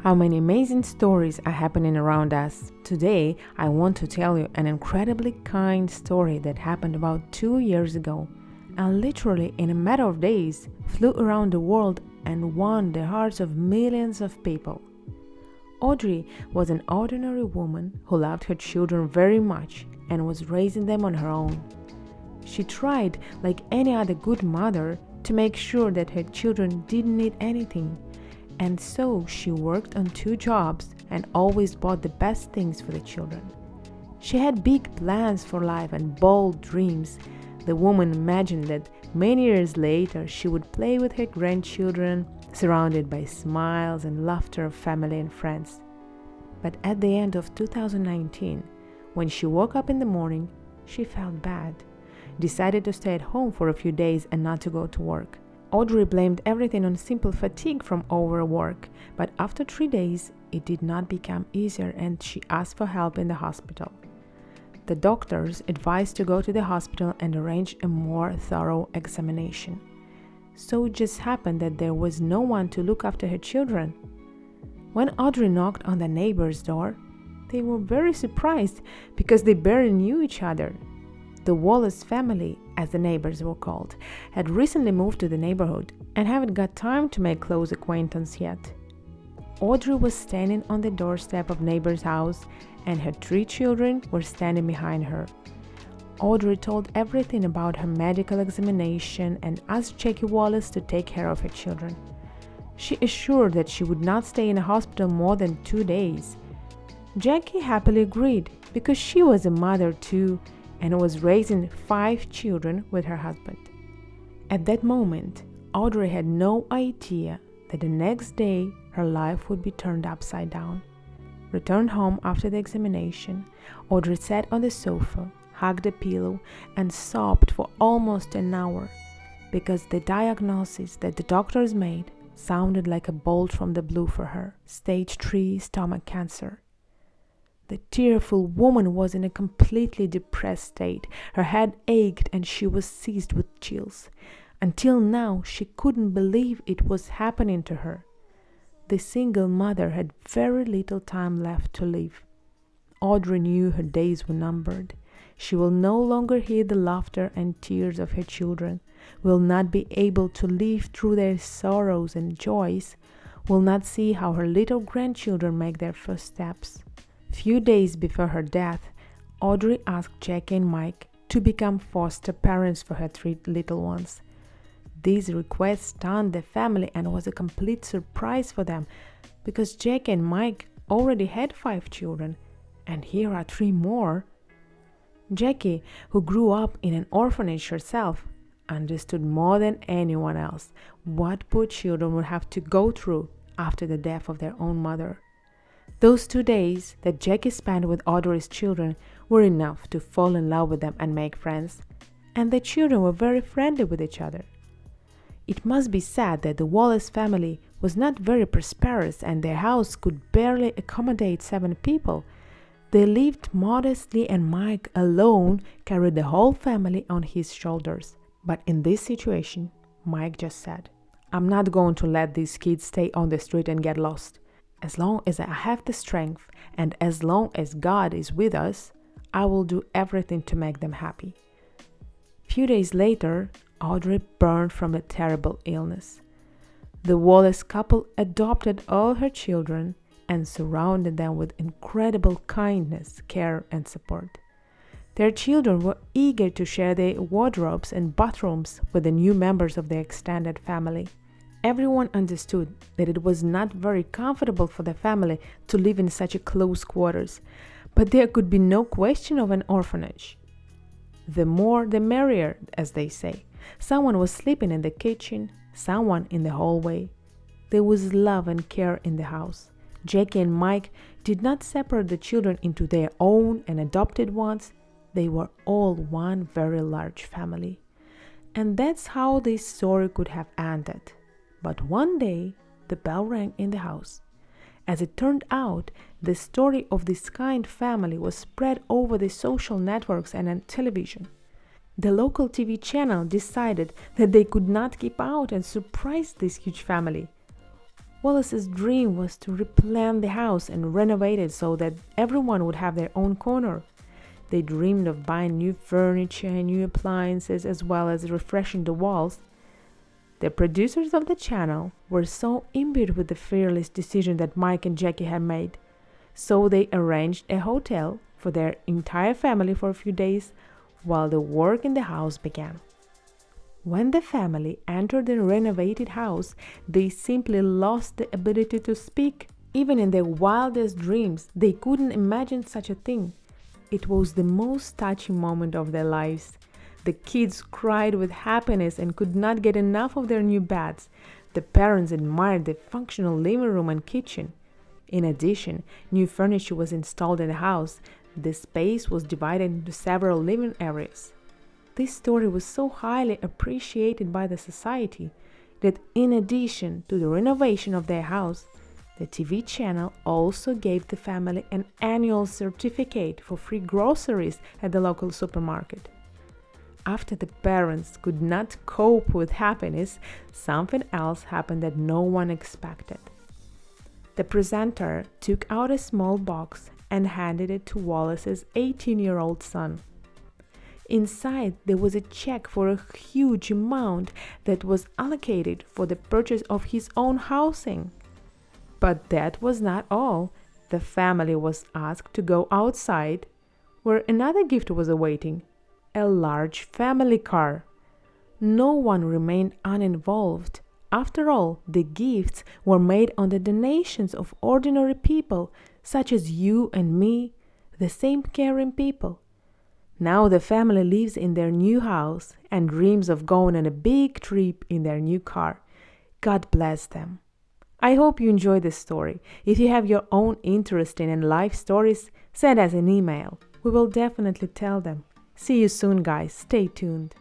How many amazing stories are happening around us. Today, I want to tell you an incredibly kind story that happened about 2 years ago and literally in a matter of days flew around the world and won the hearts of millions of people. Audrey was an ordinary woman who loved her children very much and was raising them on her own. She tried, like any other good mother, to make sure that her children didn't need anything. And so she worked on 2 jobs and always bought the best things for the children. She had big plans for life and bold dreams. The woman imagined that many years later she would play with her grandchildren, surrounded by smiles and laughter of family and friends. But at the end of 2019, when she woke up in the morning, she felt bad, decided to stay at home for a few days and not to go to work. Audrey blamed everything on simple fatigue from overwork, but after 3 days, it did not become easier and she asked for help in the hospital. The doctors advised to go to the hospital and arrange a more thorough examination. So it just happened that there was no one to look after her children. When Audrey knocked on the neighbor's door, they were very surprised because they barely knew each other. The Wallace family, as the neighbors were called, had recently moved to the neighborhood and haven't got time to make close acquaintance yet. Audrey was standing on the doorstep of neighbor's house and her 3 children were standing behind her. Audrey told everything about her medical examination and asked Jackie Wallace to take care of her children. She assured that she would not stay in a hospital more than 2 days. Jackie happily agreed because she was a mother too and was raising 5 children with her husband. At that moment, Audrey had no idea that the next day her life would be turned upside down. Returned home after the examination, Audrey sat on the sofa, hugged a pillow, and sobbed for almost an hour because the diagnosis that the doctors made sounded like a bolt from the blue for her: stage 3 stomach cancer. The tearful woman was in a completely depressed state. Her head ached and she was seized with chills. Until now, she couldn't believe it was happening to her. The single mother had very little time left to live. Audrey knew her days were numbered. She will no longer hear the laughter and tears of her children, will not be able to live through their sorrows and joys, will not see how her little grandchildren make their first steps. Few days before her death, Audrey asked Jackie and Mike to become foster parents for her 3 little ones. This request stunned the family and was a complete surprise for them because Jackie and Mike already had 5 children, and here are 3 more. Jackie, who grew up in an orphanage herself, understood more than anyone else what poor children would have to go through after the death of their own mother. Those 2 days that Jackie spent with Audrey's children were enough to fall in love with them and make friends, and the children were very friendly with each other. It must be said that the Wallace family was not very prosperous and their house could barely accommodate 7 people. They lived modestly and Mike alone carried the whole family on his shoulders. But in this situation, Mike just said, "I'm not going to let these kids stay on the street and get lost. As long as I have the strength and as long as God is with us, I will do everything to make them happy." Few days later, Audrey burned from a terrible illness. The Wallace couple adopted all her children and surrounded them with incredible kindness, care, and support. Their children were eager to share their wardrobes and bathrooms with the new members of their extended family. Everyone understood that it was not very comfortable for the family to live in such a close quarters, but there could be no question of an orphanage. The more the merrier, as they say. Someone was sleeping in the kitchen, someone in the hallway. There was love and care in the house. Jackie and Mike did not separate the children into their own and adopted ones. They were all one very large family. And that's how this story could have ended. But one day, the bell rang in the house. As it turned out, the story of this kind family was spread over the social networks and on television. The local TV channel decided that they could not keep out and surprise this huge family. Wallace's dream was to replan the house and renovate it so that everyone would have their own corner. They dreamed of buying new furniture and new appliances as well as refreshing the walls. The producers of the channel were so imbued with the fearless decision that Mike and Jackie had made, so they arranged a hotel for their entire family for a few days while the work in the house began. When the family entered the renovated house, they simply lost the ability to speak. Even in their wildest dreams, they couldn't imagine such a thing. It was the most touching moment of their lives. The kids cried with happiness and could not get enough of their new beds. The parents admired the functional living room and kitchen. In addition, new furniture was installed in the house. The space was divided into several living areas. This story was so highly appreciated by the society that in addition to the renovation of their house, the TV channel also gave the family an annual certificate for free groceries at the local supermarket. After the parents could not cope with happiness, something else happened that no one expected. The presenter took out a small box and handed it to Wallace's 18-year-old son. Inside, there was a check for a huge amount that was allocated for the purchase of his own housing. But that was not all. The family was asked to go outside, where another gift was awaiting: a large family car. No one remained uninvolved. After all, the gifts were made on the donations of ordinary people, such as you and me, the same caring people. Now the family lives in their new house and dreams of going on a big trip in their new car. God bless them. I hope you enjoyed this story. If you have your own interesting and life stories, send us an email. We will definitely tell them. See you soon, guys. Stay tuned.